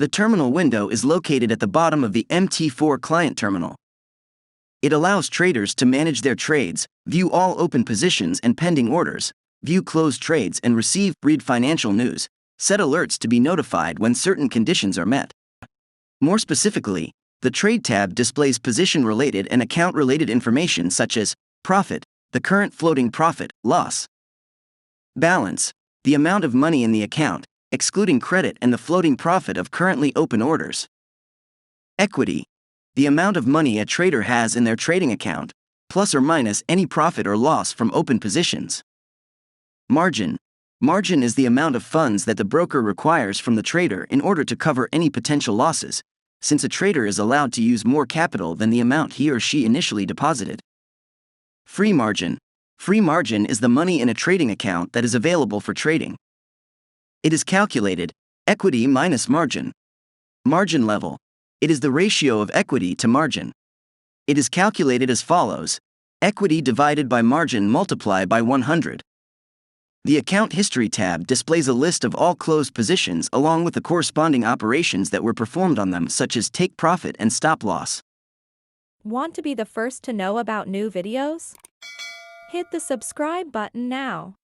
The terminal window is located at the bottom of the MT4 Client Terminal. It allows traders to manage their trades, view all open positions and pending orders, view closed trades and read financial news, set alerts to be notified when certain conditions are met. More specifically, the Trade tab displays position-related and account-related information such as profit, the current floating profit, loss. Balance, the amount of money in the account, excluding credit and the floating profit of currently open orders. Equity, the amount of money a trader has in their trading account, plus or minus any profit or loss from open positions. Margin, margin is the amount of funds that the broker requires from the trader in order to cover any potential losses, since a trader is allowed to use more capital than the amount he or she initially deposited. Free margin, free margin is the money in a trading account that is available for trading. It is calculated, equity minus margin. Margin level, it is the ratio of equity to margin. It is calculated as follows: equity divided by margin multiplied by 100. The Account History tab displays a list of all closed positions along with the corresponding operations that were performed on them, such as take profit and stop loss. Want to be the first to know about new videos? Hit the subscribe button now.